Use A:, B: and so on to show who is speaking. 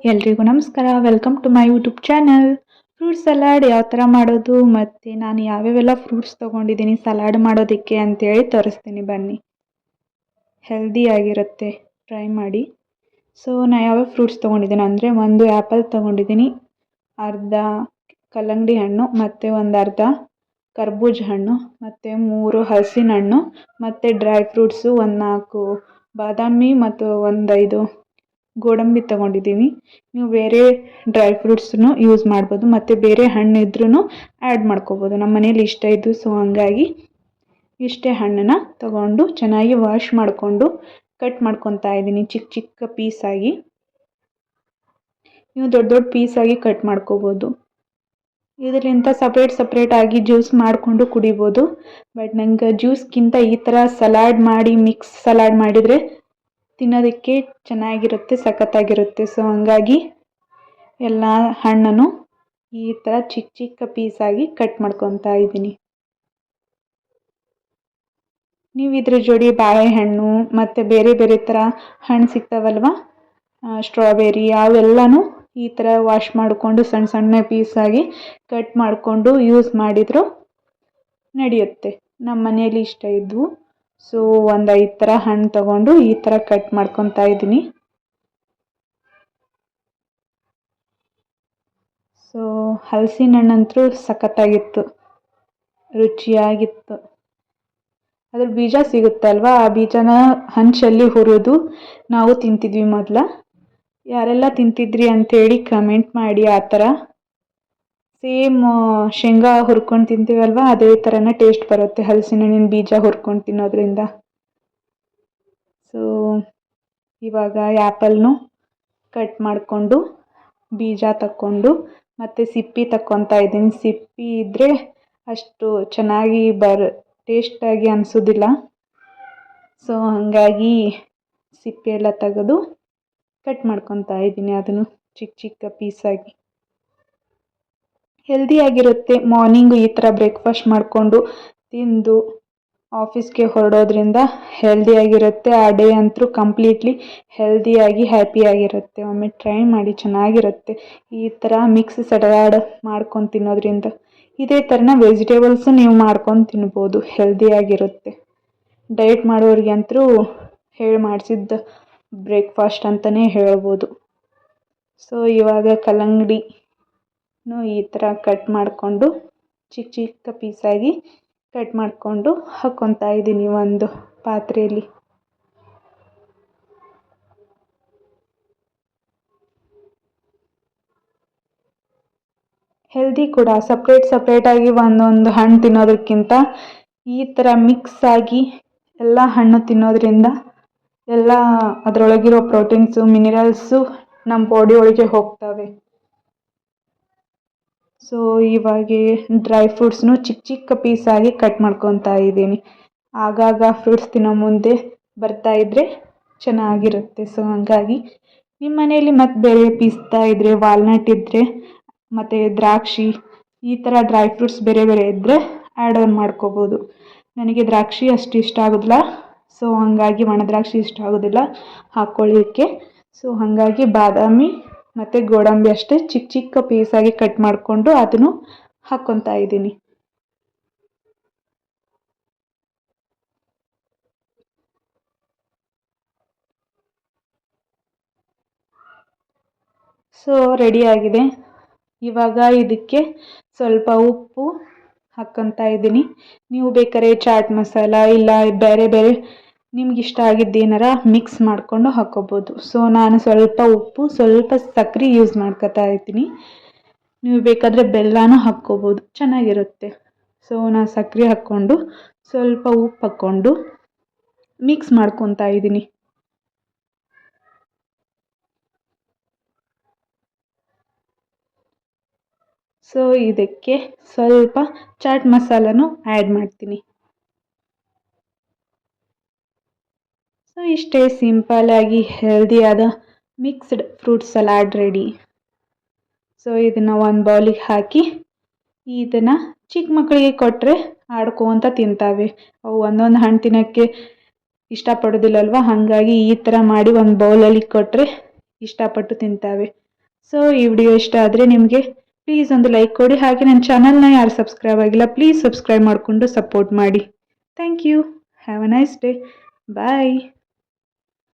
A: ಎಲ್ರಿಗೂ ನಮಸ್ಕಾರ. Welcome to my YouTube channel. Fruit salad ಯಾವ ಥರ ಮಾಡೋದು ಮತ್ತು ನಾನು ಯಾವ್ಯಾವೆಲ್ಲ ಫ್ರೂಟ್ಸ್ ತೊಗೊಂಡಿದ್ದೀನಿ ಸಲಾಡ್ ಮಾಡೋದಕ್ಕೆ ಅಂತೇಳಿ ತೋರಿಸ್ತೀನಿ ಬನ್ನಿ. ಹೆಲ್ದಿಯಾಗಿರುತ್ತೆ, ಟ್ರೈ ಮಾಡಿ. ಸೊ ನಾನು ಯಾವ್ಯಾವ ಫ್ರೂಟ್ಸ್ ತೊಗೊಂಡಿದ್ದೀನಿ ಅಂದರೆ, ಒಂದು ಆ್ಯಪಲ್ ತೊಗೊಂಡಿದ್ದೀನಿ, ಅರ್ಧ ಕಲ್ಲಂಗಡಿ ಹಣ್ಣು ಮತ್ತು ಒಂದು ಅರ್ಧ ಕರ್ಬೂಜ ಹಣ್ಣು ಮತ್ತು 3 ಹಲಸಿನ ಹಣ್ಣು ಮತ್ತು ಡ್ರೈ ಫ್ರೂಟ್ಸು ಒಂದು 4 ಬಾದಾಮಿ ಮತ್ತು ಒಂದು 5 ಗೋಡಂಬಿ ತೊಗೊಂಡಿದ್ದೀನಿ. ನೀವು ಬೇರೆ ಡ್ರೈ ಫ್ರೂಟ್ಸನ್ನು ಯೂಸ್ ಮಾಡ್ಬೋದು ಮತ್ತು ಬೇರೆ ಹಣ್ಣು ಇದ್ರೂ ಆ್ಯಡ್ ಮಾಡ್ಕೋಬೋದು. ನಮ್ಮ ಮನೇಲಿ ಇಷ್ಟ ಇದ್ದು, ಸೊ ಹಂಗಾಗಿ ಇಷ್ಟೇ ಹಣ್ಣನ್ನು ತೊಗೊಂಡು ಚೆನ್ನಾಗಿ ವಾಶ್ ಮಾಡಿಕೊಂಡು ಕಟ್ ಮಾಡ್ಕೊತಾ ಇದ್ದೀನಿ ಚಿಕ್ಕ ಚಿಕ್ಕ ಪೀಸಾಗಿ. ನೀವು ದೊಡ್ಡ ದೊಡ್ಡ ಪೀಸಾಗಿ ಕಟ್ ಮಾಡ್ಕೋಬೋದು. ಇದರಿಂದ ಸಪ್ರೇಟಾಗಿ ಜ್ಯೂಸ್ ಮಾಡಿಕೊಂಡು ಕುಡಿಬೋದು. ಬಟ್ ನಂಗೆ ಜ್ಯೂಸ್ಗಿಂತ ಈ ಥರ ಸಲಾಡ್ ಮಾಡಿ ಮಿಕ್ಸ್ ಸಲಾಡ್ ಮಾಡಿದರೆ ತಿನ್ನೋದಕ್ಕೆ ಚೆನ್ನಾಗಿರುತ್ತೆ, ಸಖತ್ತಾಗಿರುತ್ತೆ. ಸೊ ಹಂಗಾಗಿ ಎಲ್ಲ ಹಣ್ಣನ್ನು ಈ ಥರ ಚಿಕ್ಕ ಚಿಕ್ಕ ಪೀಸಾಗಿ ಕಟ್ ಮಾಡ್ಕೊತಾ ಇದ್ದೀನಿ. ನೀವು ಇದ್ರ ಜೋಡಿ ಬಾಳೆಹಣ್ಣು ಮತ್ತು ಬೇರೆ ಬೇರೆ ಥರ ಹಣ್ಣು ಸಿಗ್ತಾವಲ್ವ, ಸ್ಟ್ರಾಬೆರಿ, ಅವೆಲ್ಲನೂ ಈ ಥರ ವಾಶ್ ಮಾಡಿಕೊಂಡು ಸಣ್ಣ ಸಣ್ಣ ಪೀಸಾಗಿ ಕಟ್ ಮಾಡಿಕೊಂಡು ಯೂಸ್ ಮಾಡಿದರೂ ನಡೆಯುತ್ತೆ. ನಮ್ಮ ಮನೆಯಲ್ಲಿ ಇಷ್ಟ ಇದ್ವು, ಸೊ ಒಂದು 5 ಥರ ಹಣ್ಣು ತೊಗೊಂಡು ಈ ಥರ ಕಟ್ ಮಾಡ್ಕೊತಾ ಇದ್ದೀನಿ. ಸೊ ಹಲಸಿನ ಹಣ್ಣಂತೂ ಸಖತ್ತಾಗಿತ್ತು, ರುಚಿಯಾಗಿತ್ತು. ಅದ್ರ ಬೀಜ ಸಿಗುತ್ತಲ್ವ, ಆ ಬೀಜನ ಹಂಚಲ್ಲಿ ಹುರಿದು ನಾವು ತಿಂತಿದ್ವಿ ಮೊದಲು. ಯಾರೆಲ್ಲ ತಿಂತಿದ್ರಿ ಅಂಥೇಳಿ ಕಮೆಂಟ್ ಮಾಡಿ. ಆ ಥರ ಸೇಮ್ ಶೇಂಗಾ ಹುರ್ಕೊಂಡು ತಿಂತೀವಲ್ವ, ಅದೇ ಥರನೇ ಟೇಸ್ಟ್ ಬರುತ್ತೆ ಹಲಸಿನ ಹಣ್ಣಿನ ಬೀಜ ಹುರ್ಕೊಂಡು ತಿನ್ನೋದ್ರಿಂದ. ಸೊ ಇವಾಗ ಆ್ಯಪಲ್ನು ಕಟ್ ಮಾಡಿಕೊಂಡು ಬೀಜ ತಕ್ಕೊಂಡು ಮತ್ತು ಸಿಪ್ಪಿ ತಕ್ಕೊತಾ ಇದ್ದೀನಿ. ಸಿಪ್ಪಿ ಇದ್ದರೆ ಅಷ್ಟು ಚೆನ್ನಾಗಿ ಟೇಸ್ಟಾಗಿ ಅನಿಸೋದಿಲ್ಲ. ಸೊ ಹಾಗಾಗಿ ಸಿಪ್ಪಿ ಎಲ್ಲ ತೆಗೆದು ಕಟ್ ಮಾಡ್ಕೊತಾ ಇದ್ದೀನಿ, ಅದನ್ನು ಚಿಕ್ಕ ಚಿಕ್ಕ ಪೀಸಾಗಿ. ಹೆಲ್ದಿಯಾಗಿರುತ್ತೆ. ಮಾರ್ನಿಂಗು ಈ ಥರ ಬ್ರೇಕ್ಫಾಸ್ಟ್ ಮಾಡಿಕೊಂಡು ತಿಂದು ಆಫೀಸ್ಗೆ ಹೊರಡೋದ್ರಿಂದ ಹೆಲ್ದಿಯಾಗಿರುತ್ತೆ. ಆ ಡೇ ಅಂತೂ ಕಂಪ್ಲೀಟ್ಲಿ ಹೆಲ್ದಿಯಾಗಿ ಹ್ಯಾಪಿಯಾಗಿರುತ್ತೆ. ಒಮ್ಮೆ ಟ್ರೈ ಮಾಡಿ, ಚೆನ್ನಾಗಿರುತ್ತೆ. ಈ ಥರ ಮಿಕ್ಸ್ ಸಲಾಡ್ ಮಾಡ್ಕೊಂಡು ತಿನ್ನೋದ್ರಿಂದ ಇದೇ ಥರನ ವೆಜಿಟೇಬಲ್ಸು ನೀವು ಮಾಡ್ಕೊಂಡು ತಿನ್ಬೋದು, ಹೆಲ್ದಿಯಾಗಿರುತ್ತೆ. ಡಯಟ್ ಮಾಡೋರಿಗಂತೂ ಮಾಡಿಸಿದ್ದ ಬ್ರೇಕ್ಫಾಸ್ಟ್ ಅಂತಲೇ ಹೇಳ್ಬೋದು. ಸೊ ಇವಾಗ ಕಲ್ಲಂಗಡಿನೂ ಈ ಥರ ಕಟ್ ಮಾಡಿಕೊಂಡು ಚಿಕ್ಕ ಚಿಕ್ಕ ಪೀಸಾಗಿ ಕಟ್ ಮಾಡಿಕೊಂಡು ಹಾಕ್ಕೊತಾ ಇದ್ದೀನಿ ಒಂದು ಪಾತ್ರೆಯಲ್ಲಿ. ಹೆಲ್ದಿ ಕೂಡ. ಸಪ್ರೇಟಾಗಿ ಒಂದೊಂದು ಹಣ್ಣು ತಿನ್ನೋದಕ್ಕಿಂತ ಈ ಥರ ಮಿಕ್ಸ್ ಆಗಿ ಎಲ್ಲ ಹಣ್ಣು ತಿನ್ನೋದ್ರಿಂದ ಎಲ್ಲ ಅದರೊಳಗಿರೋ ಪ್ರೋಟೀನ್ಸು, ಮಿನರಲ್ಸು ನಮ್ಮ ಬಾಡಿ ಒಳಗೆ ಹೋಗ್ತವೆ. ಸೊ ಇವಾಗ ಡ್ರೈ ಫ್ರೂಟ್ಸ್ನು ಚಿಕ್ಕ ಚಿಕ್ಕ ಪೀಸಾಗಿ ಕಟ್ ಮಾಡ್ಕೊತಾ ಇದ್ದೀನಿ. ಆಗಾಗ ಫ್ರೂಟ್ಸ್ ತಿನ್ನೋ ಮುಂದೆ ಬರ್ತಾಯಿದ್ರೆ ಚೆನ್ನಾಗಿರುತ್ತೆ. ಸೊ ಹಾಗಾಗಿ ನಿಮ್ಮ ಮನೆಯಲ್ಲಿ ಮತ್ತು ಬೇರೆ ಪಿಸ್ತಾ ಇದ್ದರೆ, ವಾಲ್ನಟ್ ಇದ್ದರೆ ಮತ್ತು ದ್ರಾಕ್ಷಿ, ಈ ಥರ ಡ್ರೈ ಫ್ರೂಟ್ಸ್ ಬೇರೆ ಬೇರೆ ಇದ್ದರೆ ಆ್ಯಡ್ ಆನ್ ಮಾಡ್ಕೋಬೋದು. ನನಗೆ ದ್ರಾಕ್ಷಿ ಅಷ್ಟು ಇಷ್ಟ ಆಗೋದಿಲ್ಲ, ಸೊ ಹಾಗಾಗಿ ಒಣ ದ್ರಾಕ್ಷಿ ಇಷ್ಟ ಆಗೋದಿಲ್ಲ ಹಾಕ್ಕೊಳ್ಳಿಕ್ಕೆ. ಸೊ ಹಾಗಾಗಿ ಬಾದಾಮಿ ಮತ್ತು ಗೋಡಂಬಿ ಅಷ್ಟೇ ಚಿಕ್ಕ ಚಿಕ್ಕ ಪೀಸಾಗಿ ಕಟ್ ಮಾಡಿಕೊಂಡು ಅದನ್ನು ಹಾಕ್ಕೊತಾ ಇದ್ದೀನಿ. ಸೊ ರೆಡಿಯಾಗಿದೆ. ಇವಾಗ ಇದಕ್ಕೆ ಸ್ವಲ್ಪ ಉಪ್ಪು ಹಾಕ್ಕೊತಾ ಇದ್ದೀನಿ. ನೀವು ಬೇಕಾದ್ರೆ ಚಾಟ್ ಮಸಾಲ ಇಲ್ಲ ಬೇರೆ ಬೇರೆ ನಿಮ್ಗೆ ಇಷ್ಟ ಆಗಿದ್ದೇನಾರ ಮಿಕ್ಸ್ ಮಾಡಿಕೊಂಡು ಹಾಕ್ಕೋಬೋದು. ಸೊ ನಾನು ಸ್ವಲ್ಪ ಉಪ್ಪು, ಸ್ವಲ್ಪ ಸಕ್ಕರೆ ಯೂಸ್ ಮಾಡ್ಕೊತಾ ಇದ್ದೀನಿ. ನೀವು ಬೇಕಾದರೆ ಬೆಲ್ಲನೂ ಹಾಕ್ಕೋಬೋದು, ಚೆನ್ನಾಗಿರುತ್ತೆ. ಸೊ ನಾನು ಸಕ್ಕರೆ ಹಾಕ್ಕೊಂಡು ಸ್ವಲ್ಪ ಉಪ್ಪು ಹಾಕ್ಕೊಂಡು ಮಿಕ್ಸ್ ಮಾಡ್ಕೊತಾ ಇದ್ದೀನಿ. ಸೊ ಇದಕ್ಕೆ ಸ್ವಲ್ಪ ಚಾಟ್ ಮಸಾಲನೂ ಆ್ಯಡ್ ಮಾಡ್ತೀನಿ. ಸೊ ಇಷ್ಟೇ ಸಿಂಪಲ್ಲಾಗಿ ಹೆಲ್ದಿಯಾದ mixed fruit salad ready. So ಇದನ್ನು ಒಂದು ಬೌಲಿಗೆ ಹಾಕಿ ಇದನ್ನು ಚಿಕ್ಕ ಮಕ್ಕಳಿಗೆ ಕೊಟ್ಟರೆ ಆಡ್ಕೊತ ತಿಂತಾವೆ. ಅವು ಒಂದೊಂದು ಹಣ್ಣು ತಿನ್ನೋಕ್ಕೆ ಇಷ್ಟಪಡೋದಿಲ್ಲಲ್ವ, ಹಾಗಾಗಿ ಈ ಥರ ಮಾಡಿ ಒಂದು ಬೌಲಲ್ಲಿ ಕೊಟ್ಟರೆ ಇಷ್ಟಪಟ್ಟು ತಿಂತಾವೆ. ಸೊ ಈ ವಿಡಿಯೋ ಇಷ್ಟ ಆದರೆ ನಿಮಗೆ ಪ್ಲೀಸ್ ಒಂದು ಲೈಕ್ ಕೊಡಿ. ಹಾಗೆ ನನ್ನ ಚಾನಲ್ನ ಯಾರು ಸಬ್ಸ್ಕ್ರೈಬ್ ಆಗಿಲ್ಲ ಪ್ಲೀಸ್ ಸಬ್ಸ್ಕ್ರೈಬ್ ಮಾಡಿಕೊಂಡು ಸಪೋರ್ಟ್ ಮಾಡಿ. Thank you. Have a nice day. Bye.